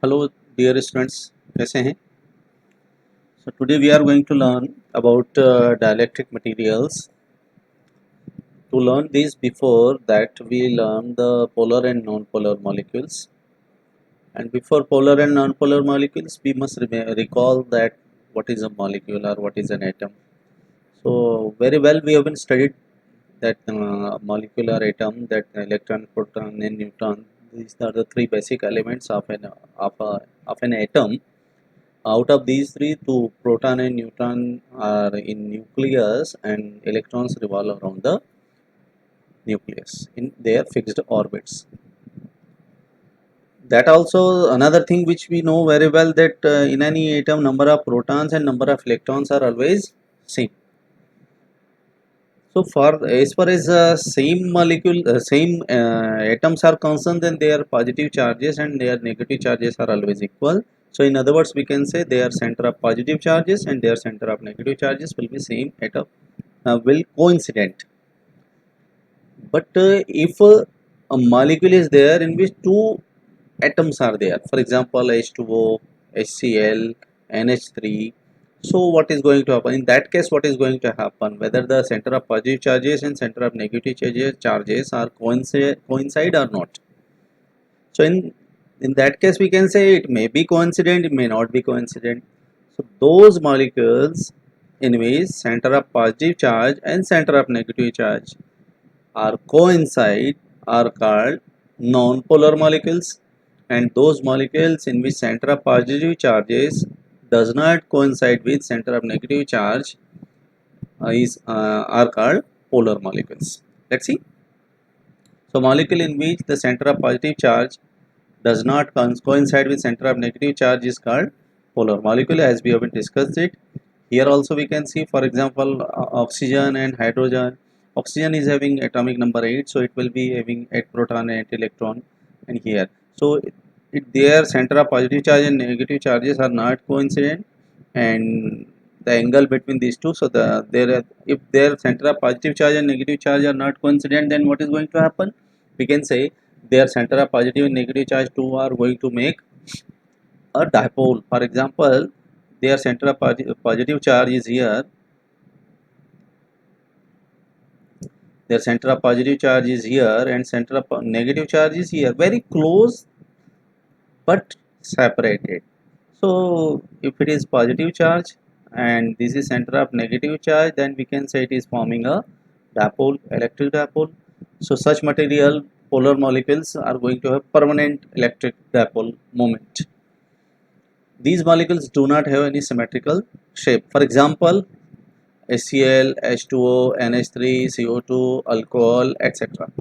Hello dear students, कैसे हैं? So today we are going to learn about dielectric materials. To learn this, before that we learn the polar and non-polar molecules. And before polar and non-polar molecules, we must recall that what is a molecule or what is an atom. So very well we have been studied that molecular atom, that electron, proton, and neutron. These are the three basic elements of an atom. Out of these three, two proton and neutron are in nucleus, and electrons revolve around the nucleus in their fixed orbits. That also another thing which we know very well, that in any atom number of protons and number of electrons are always same. So for as far as same molecule, same atoms are concerned, then their positive charges and their negative charges are always equal. So in other words, we can say their center of positive charges and their center of negative charges will be same atom, will coincident. But if a molecule is there in which two atoms are there, for example H2O, HCl, NH3, so what is going to happen in that case? What is going to happen, whether the center of positive charges and center of negative charges are coincide or not? So in that case we can say it may be coincident, it may not be coincident. So those molecules in which center of positive charge and center of negative charge are coincide are called non-polar molecules, and those molecules in which center of positive charges does not coincide with center of negative charge are called polar molecules. Let's see. So molecule in which the center of positive charge does not coincide with center of negative charge is called polar molecule, as we have been discussed it. Here also we can see, for example, oxygen and hydrogen. Oxygen is having atomic number 8, so it will be having 8 proton and 8 electron. And here, so their center of positive charge and negative charges are not coincident, and the angle between these two, so if their center of positive charge and negative charge are not coincident, then what is going to happen? We can say their center of positive and negative charge two are going to make a dipole. For example, their center of positive charge is here, their center of positive charge is here, and center of negative charge is here, very close but separated. So if it is positive charge and this is center of negative charge, then we can say it is forming a dipole, electric dipole. So such material, polar molecules, are going to have permanent electric dipole moment. These molecules do not have any symmetrical shape. For example, HCl, H2O, NH3, CO2, alcohol, etc.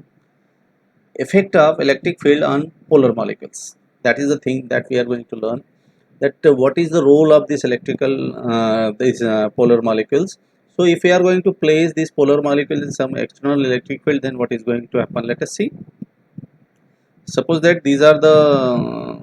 Effect of electric field on polar molecules. That is the thing that we are going to learn. That what is the role of this these polar molecules. So if we are going to place this polar molecule in some external electric field, then what is going to happen? Let us see. Suppose that these are the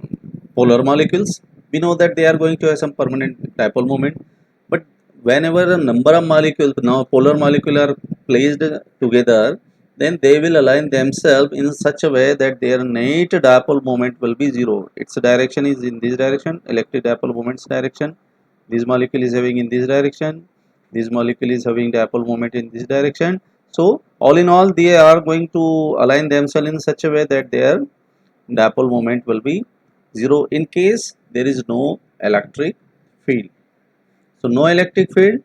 polar molecules. We know that they are going to have some permanent dipole moment, but whenever a number of molecules, now polar molecule, are placed together, then they will align themselves in such a way that their net dipole moment will be zero. Its direction is in this direction, electric dipole moment's direction. This molecule is having in this direction, this molecule is having dipole moment in this direction. So all in all, they are going to align themselves in such a way that their dipole moment will be zero in case there is no electric field. So no electric field,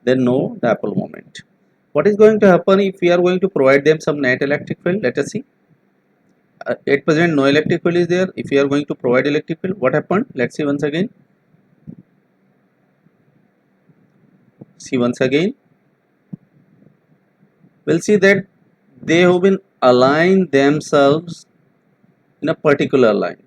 then no dipole moment. What is going to happen if we are going to provide them some net electric field? Let us see. At present no electric field is there. If we are going to provide electric field, what happened? Let's see once again. See once again. We'll see that they have been aligned themselves in a particular line.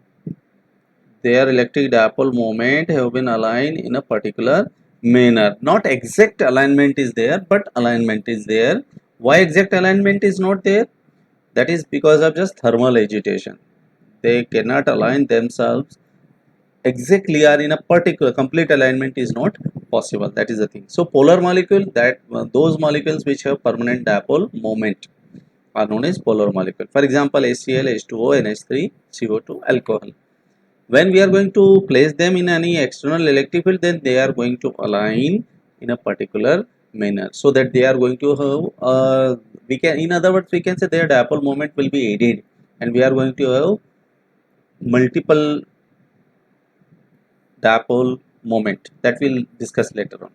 Their electric dipole moment have been aligned in a particular manner. Not exact alignment is there, but alignment is there. Why exact alignment is not there? That is because of just thermal agitation. They cannot align themselves exactly, or in a particular complete alignment is not possible. That is the thing. So polar molecule, that those molecules which have permanent dipole moment are known as polar molecule. For example, HCl, H2O, NH3, CO2, alcohol. when we are going to place them in any external electric field, then they are going to align in a particular manner, so that they are going to have we can, in other words, we can say their dipole moment will be aided, and we are going to have multiple dipole moment that we'll discuss later on.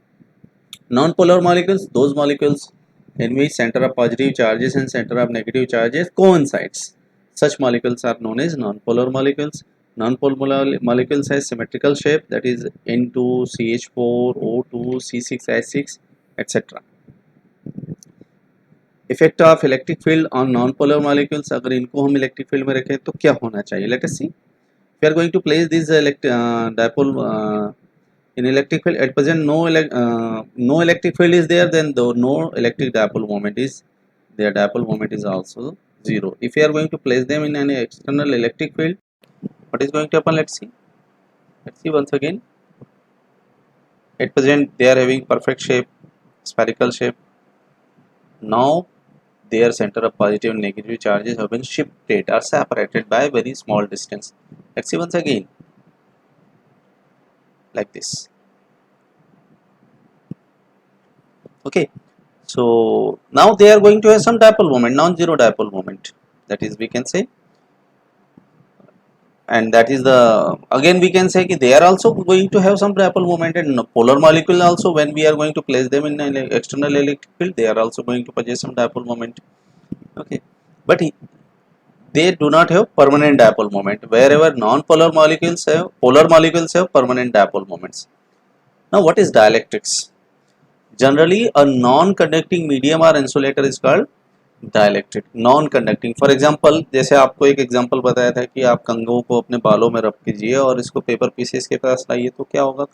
Non-polar molecules, those molecules in which center of positive charges and center of negative charges coincides. Such molecules are known as non-polar molecules. Non-polar molecules has symmetrical shape, that is N2CH4, O2, C6H6, etc. Effect of electric field on non polar molecules, अगर इनको हम electric field में रखें तो क्या होना चाहिए, let us see. We are going to place this dipole in electric field. At present no electric field is there, then though no electric dipole moment is their dipole moment is also zero. If you are going to place them in an external electric field, what is going to happen? Let's see once again. At present they are having perfect shape, spherical shape. Now their center of positive and negative charges have been shifted or separated by a very small distance. Let's see once again, like this. Okay, so now they are going to have some dipole moment, non-zero dipole moment, that is we can say, and that is the, again we can say they are also going to have some dipole moment, and polar molecule also, when we are going to place them in an external electric field, they are also going to possess some dipole moment. Okay, but they do not have permanent dipole moment, wherever non-polar molecules have, polar molecules have permanent dipole moments. Now what is dielectrics? Generally a non-conducting medium or insulator is called dielectric. Non conducting, for example जैसे आपको एक example बताया था कि आप कंघों को अपने बालों में रब कीजिए और इसको पेपर पीसेस के पास लाइए, तो क्या होगा,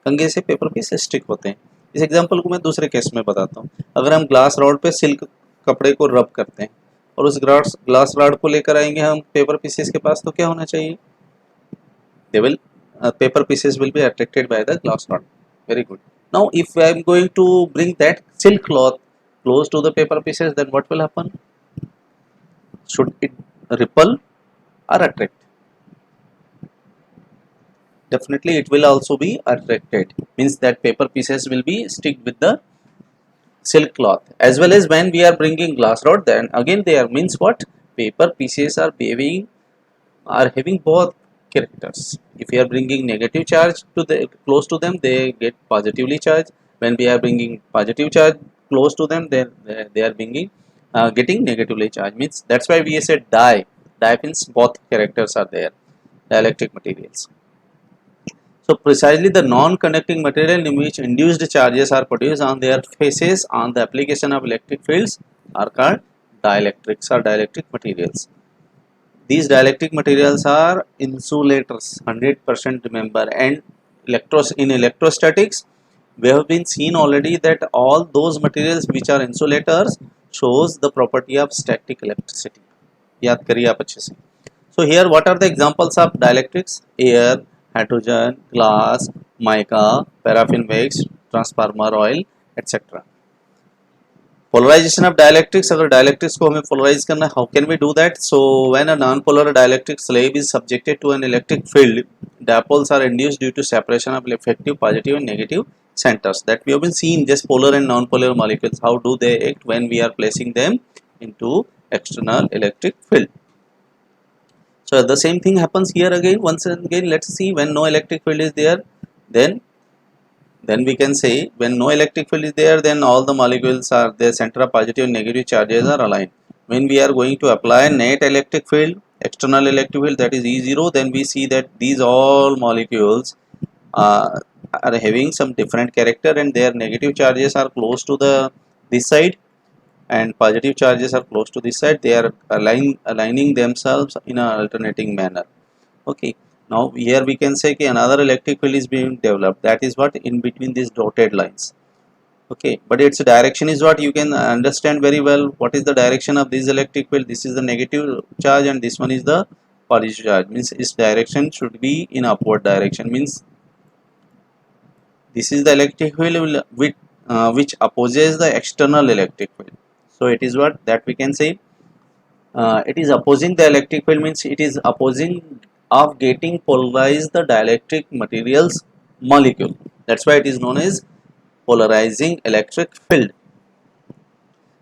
कंघे से पेपर पीस स्टिक होते हैं. इस एग्जांपल को मैं दूसरे केस में बताता हूँ. अगर हम ग्लास रॉड पे सिल्क कपड़े को रब करते हैं और उस ग्लास रॉड को लेकर आएंगे हम पेपर पीसेस के पास, तो क्या होना चाहिए, they will paper pieces will be attracted by the glass rod. Very good. Now if I am going to bring that silk cloth close to the paper pieces, then what will happen? Should it repel or attract? Definitely it will also be attracted, means that paper pieces will be stick with the silk cloth. As well as when we are bringing glass rod, then again there means what, paper pieces are having both characters. If we are bringing negative charge to the close to them, they get positively charged. When we are bringing positive charge close to them, then they are bringing getting negatively charged. Means that's why we said die means both characters are there, dielectric materials. So precisely the non-conducting material in which induced charges are produced on their faces on the application of electric fields are called dielectrics or dielectric materials. These dielectric materials are insulators, 100% remember. And in electrostatics, we have been seen already that all those materials which are insulators shows the property of static electricity. याद करिए आप अच्छे से. So here what are the examples of dielectrics? Air, hydrogen, glass, mica, paraffin wax, transformer oil, etc. Polarization of dielectrics, अगर dielectrics को हमें polarize करना है, how can we do that? So when a non-polar dielectric slab is subjected to an electric field, dipoles are induced due to separation of effective positive and negative centers. That we have been seen, just polar and non-polar molecules, how do they act when we are placing them into external electric field. So the same thing happens here again. Once again, let's see, when no electric field is there, then we can say when no electric field is there, then all the molecules are their center of positive and negative charges are aligned. When we are going to apply net electric field, external electric field, that is E0, then we see that these all molecules are having some different character, and their negative charges are close to this side and positive charges are close to this side. They are aligning themselves in an alternating manner. Okay. Now here we can say that another electric field is being developed, that is what, in between these dotted lines. Okay, but its direction is what you can understand very well. What is the direction of this electric field? This is the negative charge and this one is the positive charge, means its direction should be in upward direction, means this is the electric field which opposes the external electric field. So it is what that we can say, it is opposing the electric field, means it is opposing of getting polarized the dielectric materials molecule. That's why it is known as polarizing electric field.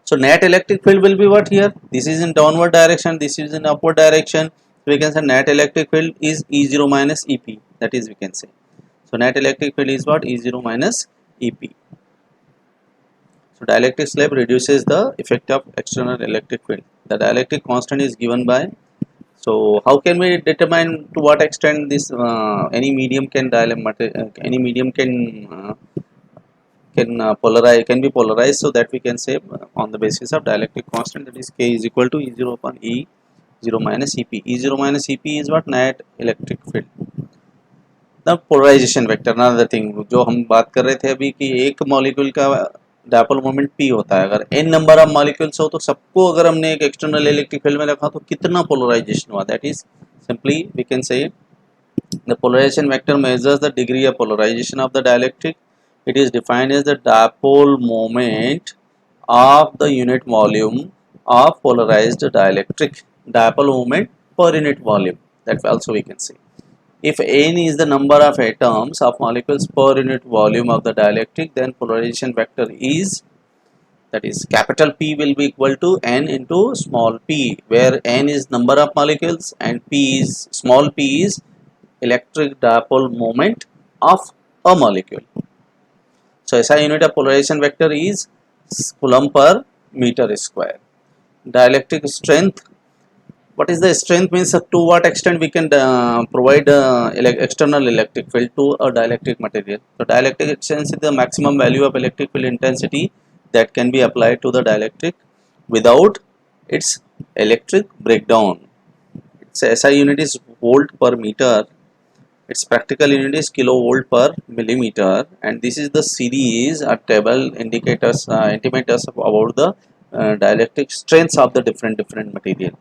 So net electric field will be what here? This is in downward direction, this is in upward direction. So we can say net electric field is E0 minus EP. That is we can say. So net electric field is what? E0 minus EP. So dielectric slab reduces the effect of external electric field. The dielectric constant is given by. So how can we determine to what extent this any medium can any medium polarize, can be polarized, so that we can say on the basis of dielectric constant, that is K is equal to E0 upon E0 minus EP. E0 minus EP is what? Net electric field. The polarization vector, another thing जो हम बात कर रहे थे अभी कि एक molecule का डायपोल मोमेंट P होता है, अगर n नंबर ऑफ मॉलिक्यूल्स हो तो सबको अगर हमने एक एक्सटर्नल इलेक्ट्रिक फील्ड में रखा तो कितना पोलराइजेशन हुआ, that is simply we can say the polarization vector measures the degree of polarization of the dielectric. It is defined as the dipole moment of the unit volume of polarized dielectric. Dipole moment per unit volume. That also we can say. If n is the number of atoms of molecules per unit volume of the dielectric, then polarization vector is, that is capital P will be equal to n into small p, where n is number of molecules and p is small p is electric dipole moment of a molecule. So SI unit of polarization vector is coulomb per meter square. Dielectric strength, what is the strength means to what extent we can provide external electric field to a dielectric material. So dielectric strength is the maximum value of electric field intensity that can be applied to the dielectric without its electric breakdown. Its SI unit is volt per meter. Its practical unit is kilovolt per millimeter, and this is the series a table indicators intimate us about the dielectric strengths of the different material.